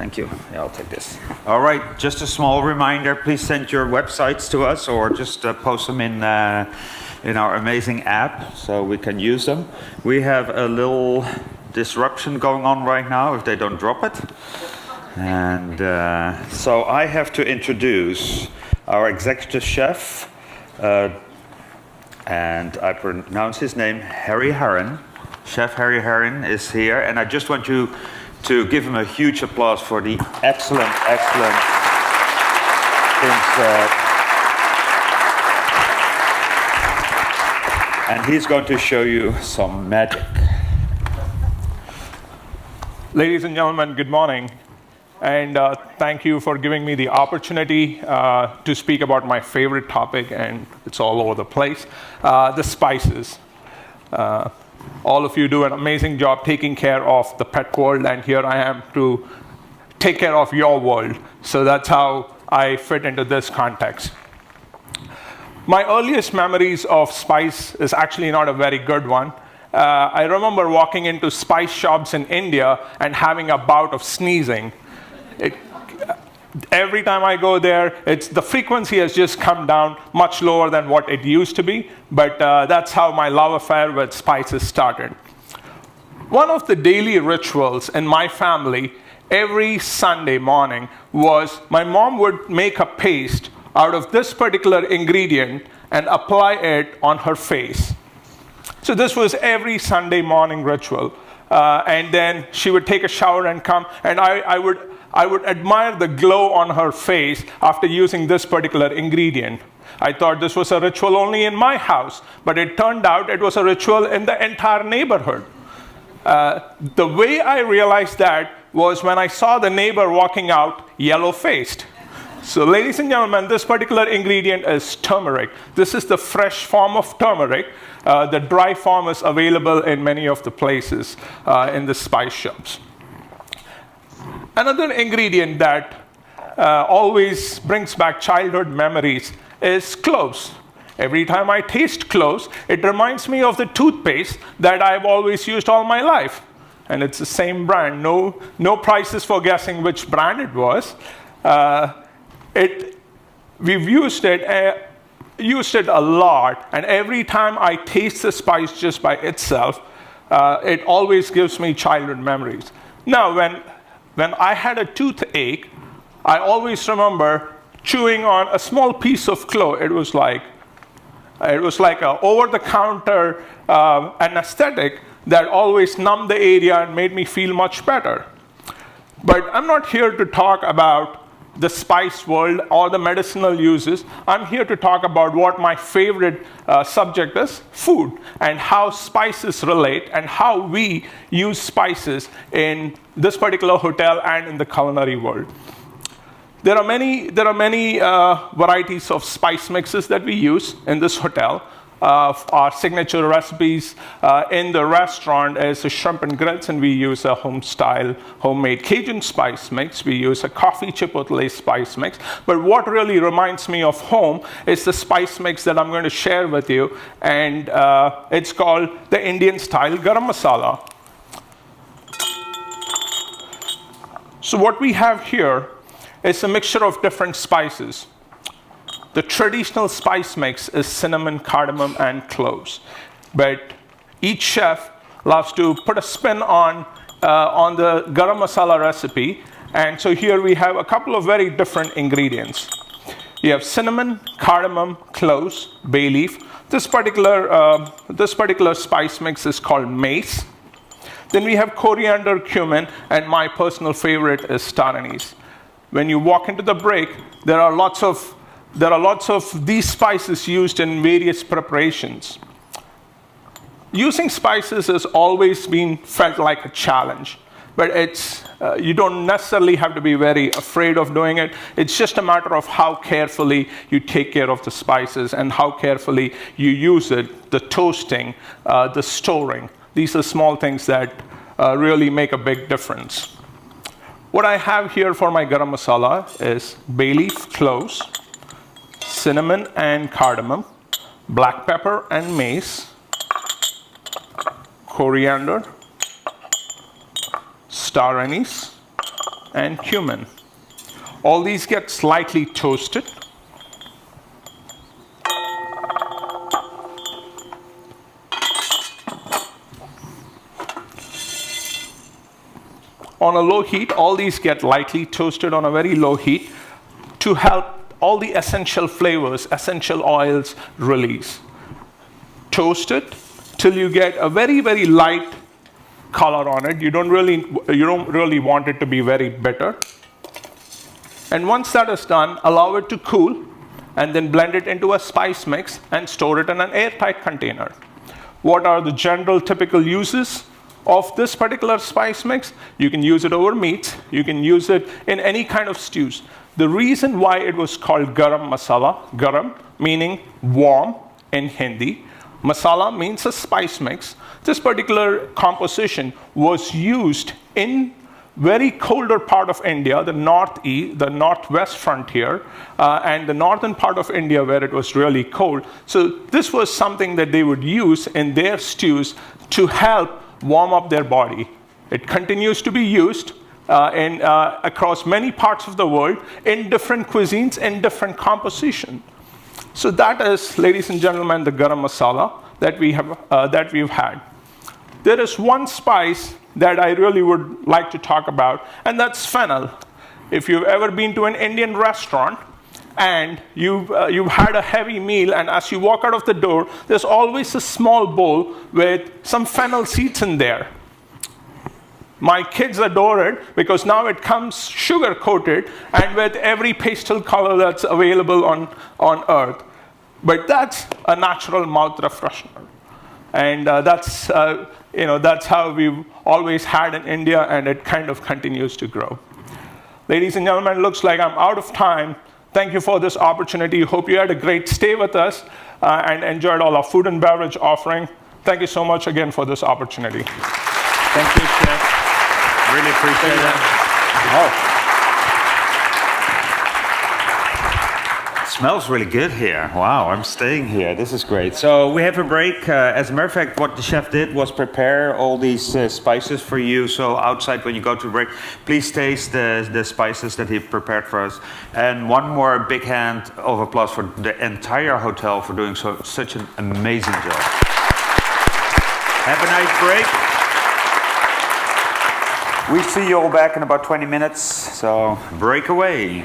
thank you. Yeah, I'll take this. All right, just a small reminder, please send your websites to us or just post them in our amazing app so we can use them. We have a little disruption going on right now if they don't drop it. And so I have to introduce our executive chef, and I pronounce his name, Harry Herron. Chef Harry Herron is here, and I just want you to give him a huge applause for the excellent things. And he's going to show you some magic. Ladies and gentlemen, good morning. And thank you for giving me the opportunity to speak about my favorite topic, and it's all over the place, the spices. All of you do an amazing job taking care of the pet world, and here I am to take care of your world. So that's how I fit into this context. My earliest memories of spice is actually not a very good one. I remember walking into spice shops in India and having a bout of sneezing. Every time I go there, the frequency has just come down much lower than what it used to be, but that's how my love affair with spices started. One of the daily rituals in my family every Sunday morning was my mom would make a paste out of this particular ingredient and apply it on her face. So this was every Sunday morning ritual. And then she would take a shower and come, and I would admire the glow on her face after using this particular ingredient. I thought this was a ritual only in my house, but it turned out it was a ritual in the entire neighborhood. The way I realized that was when I saw the neighbor walking out yellow-faced. So ladies and gentlemen, this particular ingredient is turmeric. This is the fresh form of turmeric. The dry form is available in many of the places in the spice shops. Another ingredient that always brings back childhood memories is cloves. Every time I taste cloves, it reminds me of the toothpaste that I've always used all my life. And it's the same brand. No prizes for guessing which brand it was. We've used it a lot, and every time I taste the spice just by itself, it always gives me childhood memories. Now, when I had a toothache, I always remember chewing on a small piece of clove. It was like a over-the-counter anesthetic that always numbed the area and made me feel much better. But I'm not here to talk about the spice world or the medicinal uses. I'm here to talk about what my favorite subject is, food, and how spices relate and how we use spices in this particular hotel and in the culinary world. There are many varieties of spice mixes that we use in this hotel. Our signature recipes in the restaurant is a shrimp and grits, and we use a home-style, homemade Cajun spice mix. We use a coffee chipotle spice mix. But what really reminds me of home is the spice mix that I'm going to share with you, and it's called the Indian-style garam masala. So what we have here is a mixture of different spices. The traditional spice mix is cinnamon, cardamom, and cloves. But each chef loves to put a spin on the garam masala recipe. And so here we have a couple of very different ingredients. You have cinnamon, cardamom, cloves, bay leaf. This particular spice mix is called mace. Then we have coriander, cumin, and my personal favorite is star anise. When you walk into the break, there are lots of these spices used in various preparations. Using spices has always been felt like a challenge, but you don't necessarily have to be very afraid of doing it. It's just a matter of how carefully you take care of the spices and how carefully you use it, the toasting, the storing. These are small things that really make a big difference. What I have here for my garam masala is bay leaf, cloves, cinnamon and cardamom, black pepper and mace, coriander, star anise, and cumin. All these get slightly toasted. On a low heat, all these get lightly toasted on a very low heat to help all the essential flavors, essential oils release. Toast it till you get a very, very light color on it. You don't really want it to be very bitter. And once that is done, allow it to cool and then blend it into a spice mix and store it in an airtight container. What are the general typical uses of this particular spice mix? You can use it over meats. You can use it in any kind of stews. The reason why it was called garam masala, garam meaning warm in Hindi, masala means a spice mix. This particular composition was used in very colder part of India, the northwest frontier, and the northern part of India where it was really cold. So this was something that they would use in their stews to help warm up their body. It continues to be used across many parts of the world in different cuisines, in different composition. So that is, ladies and gentlemen, the garam masala that we've had. There is one spice that I really would like to talk about, and that's fennel. If you've ever been to an Indian restaurant and you've had a heavy meal, and as you walk out of the door, there's always a small bowl with some fennel seeds in there. My kids adore it because now it comes sugar coated and with every pastel color that's available on earth. But that's a natural mouth refreshener. And that's how we've always had in India, and it kind of continues to grow. Ladies and gentlemen, it looks like I'm out of time. Thank you for this opportunity. Hope you had a great stay with us and enjoyed all our food and beverage offering. Thank you so much again for this opportunity. Thank you, Chef. Really appreciate it. Oh. Smells really good here. Wow, I'm staying here. This is great. So we have a break. As a matter of fact, what the chef did was prepare all these spices for you. So outside, when you go to break, please taste the spices that he prepared for us. And one more big hand of applause for the entire hotel for doing such an amazing job. Have a nice break. We see you all back in about 20 minutes. So break away.